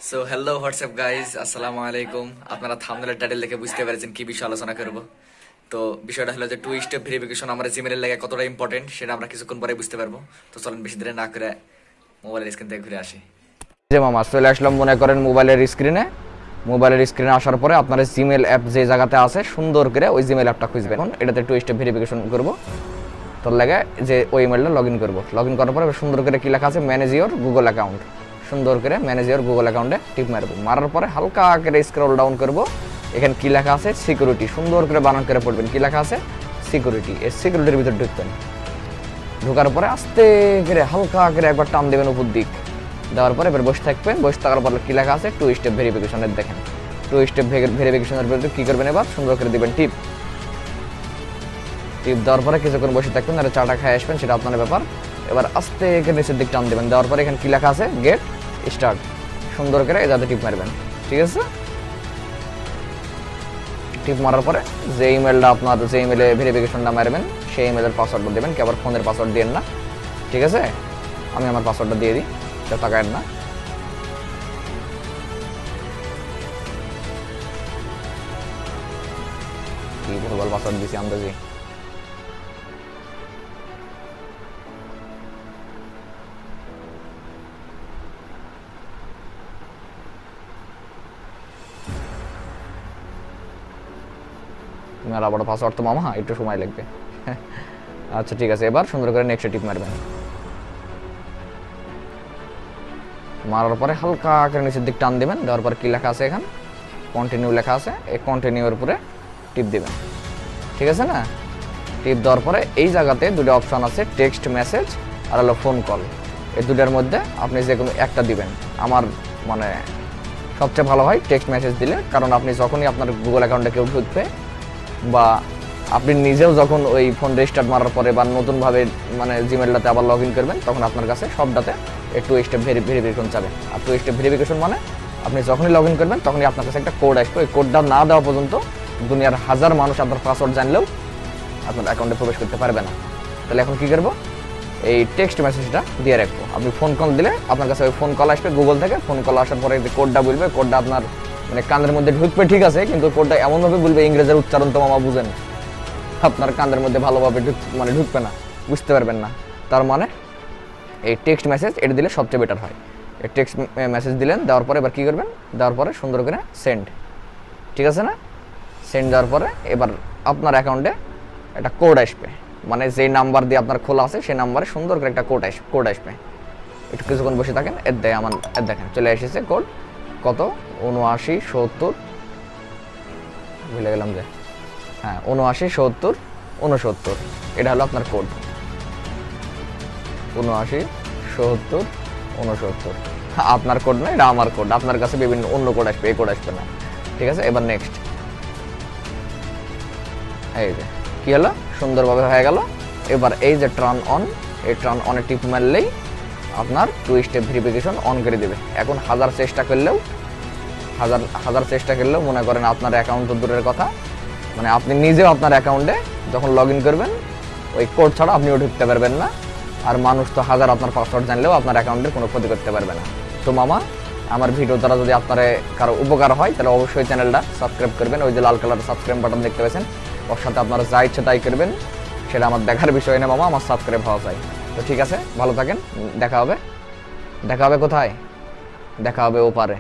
So hello WhatsApp guys, আসসালামু আলাইকুম। আপনারা থাম্বনেলের টাইটেল দেখে বুঝতে পেরেছেন কি বিষয় আলোচনা করব। তো বিষয়টা হলো যে টু স্টেপ ভেরিফিকেশন আমার জিমেলের লাগে কতটা ইম্পর্টেন্ট সেটা আমরা কিছুক্ষণ পরে বুঝতে পারবো। তো চলেন বেশি দেরি না করে মোবাইলের স্ক্রিন থেকে ঘুরে আসি। যে মামা চলে আসলাম মনে করেন মোবাইলের স্ক্রিনে আসার পরে আপনার জিমেল অ্যাপ যে জায়গাতে আছে সুন্দর করে ওই জিমেল অ্যাপটা খুঁজবেন। এখন এটাতে টু স্টেপ ভেরিফিকেশন করব, তোর লাগে যে ওই ইমেলটা লগ ইন করবো। লগ ইন করার পরে সুন্দর করে কি লেখা আছে, ম্যানেজ ইওর গুগল অ্যাকাউন্ট। সুন্দর করে ম্যানেজ ইওর গুগল অ্যাকাউন্টে টিপ মারবো। মারার পরে হালকা করে স্ক্রল ডাউন করব, এখানে কি লেখা আছে সিকিউরিটি। সুন্দর করে বানান করে পড়বেন, কি লেখা আছে সিকিউরিটি। এই সিকিউরিটির ভিতরে ঢুকবেন। ঢোকার পরে আস্তে করে হালকা করে একবার টান দেবেন উপর দিক, দেওয়ার পরে এবার বসে থাকবেন। বসে থাকার পর কি লেখা আছে টু স্টেপ ভেরিফিকেশনের, দেখেন টু স্টেপ ভেরিফিকেশনের ভিতরে কী করবেন, এবার সুন্দর করে দিবেন টিপ দেওয়ার পরে কিছুক্ষণ বসে থাকবেন, আর চাটা খাই আসবেন, সেটা আপনার ব্যাপার। এবার আস্তে করে নিচের দিক টান দেবেন, দেওয়ার পরে এখানে কি লেখা আছে গেট স্টার্ট। সুন্দর করে এটাতে টিপ মারবেন, ঠিক আছে। টিপ মারার পরে যে ইমেলটা আপনার যে ইমেলে ভেরিফিকেশনটা মারবেন সেই ইমেলের পাসওয়ার্ডটা দেবেন, কি আবার ফোনের পাসওয়ার্ড দিন না, ঠিক আছে। আমি আমার পাসওয়ার্ডটা দিয়ে দিই, সেটা তাকায়েন না। কি ভুলভাল পাসওয়ার্ড দিছি আন্দাজি। আবার পাসওয়ার্ড তো মামা একটু সময় লাগবে। আচ্ছা ঠিক আছে, এবার সুন্দর করে নেক্সট টিপ মারবেন। মারার পরে হালকা করে নিচের দিক টান দেবেন, দেওয়ার পরে কি লেখা আছে এখানে কন্টিনিউ লেখা আছে, এই কন্টিনিউর উপরে টিপ দেবেন, ঠিক আছে না। টিপ দেওয়ার পরে এই জায়গাতে দুটো অপশন আছে, টেক্সট মেসেজ আর হলো ফোন কল। এই দুটার মধ্যে আপনি যে কোনো একটা দিবেন। আমার মানে সবচেয়ে ভালো হয় টেক্সট মেসেজ দিলে, কারণ আপনি যখনই আপনার গুগল অ্যাকাউন্টে কেউ ঢুকবে বা আপনি নিজেও যখন ওই ফোন রেজিস্টার্ট মারার পরে বা নতুনভাবে মানে জিমেলটাতে আবার লগ ইন করবেন, তখন আপনার কাছে সবটাতে টু স্টেপ ভেরিফিকেশন চাবে। আর টু স্টেপ ভেরিফিকেশন মানে আপনি যখনই লগ ইন করবেন তখনই আপনার কাছে একটা কোড আসবে। ওই কোডটা না দেওয়া পর্যন্ত দুনিয়ার হাজার মানুষ আপনার পাসওয়ার্ড জানলেও আপনার অ্যাকাউন্টে প্রবেশ করতে পারবে না। তাহলে এখন কী করবো, এই টেক্সট মেসেজটা দিয়ে রাখবো। আপনি ফোন কল দিলে আপনার কাছে ওই ফোন কল আসবে গুগল থেকে। ফোন কল আসার পরে যে কোডটা বলবে, কোডটা আপনার মানে কানের মধ্যে ঢুকবে, ঠিক আছে, কিন্তু কোডটা এমনভাবে বলবে, ইংরেজের উচ্চারণ তো মামা বুঝেন, আপনার কানের মধ্যে ভালোভাবে ঢুকবে না, বুঝতে পারবেন না। তার মানে এই টেক্সট মেসেজ এটা দিলে সবচেয়ে বেটার হয়। এই টেক্সট মেসেজ দিলেন, দেওয়ার পরে এবার কী করবেন, দেওয়ার পরে সুন্দর করে সেন্ড, ঠিক আছে না। সেন্ড দেওয়ার পরে এবার আপনার অ্যাকাউন্টে একটা কোড আসবে, মানে যেই নাম্বার দিয়ে আপনার খোলা আছে সেই নাম্বারে সুন্দর করে একটা কোড আসবে। একটু কিছুক্ষণ বসে থাকেন, এর দেখেন চলে এসেছে কোড। কত 7970, ভুলে গেলাম যে, হ্যাঁ 797069, এটা হলো আপনার কোড 797069। আপনার কোড না, এটা আমার কোড। আপনার কাছে বিভিন্ন অন্য কোড আসবে, এই কোড আসবে না, ঠিক আছে। এবার নেক্সট, এই যে কি হলো, সুন্দরভাবে হয়ে গেল। এবার এই যে টার্ন অন, এই টার্ন অনে টিপ মারলেই আপনার টু স্টেপ ভেরিফিকেশন অন করে দেবে। এখন হাজার চেষ্টা করলেও মনে করেন আপনার অ্যাকাউন্ট তো দূরের কথা, মানে আপনি নিজেও আপনার অ্যাকাউন্টে যখন লগ ইন করবেন ওই কোড ছাড়া আপনিও ঢুকতে পারবেন না। আর মানুষ তো হাজার আপনার পাসওয়ার্ড জানলেও আপনার অ্যাকাউন্টের কোনো ক্ষতি করতে পারবে না। তো মামা, আমার ভিডিও দ্বারা যদি আপনার কারো উপকার হয় তাহলে অবশ্যই চ্যানেলটা সাবস্ক্রাইব করবেন। ওই যে লাল কালারের সাবস্ক্রাইব বাটন দেখতে পাচ্ছেন, ওর সাথে আপনারা যা ইচ্ছে তাই করবেন, সেটা আমার দেখার বিষয় না মামা, আমার সাবস্ক্রাইব হওয়া চাই। তো ঠিক আছে, ভালো থাকেন, দেখা হবে কোথায়, দেখা হবে ওপারে।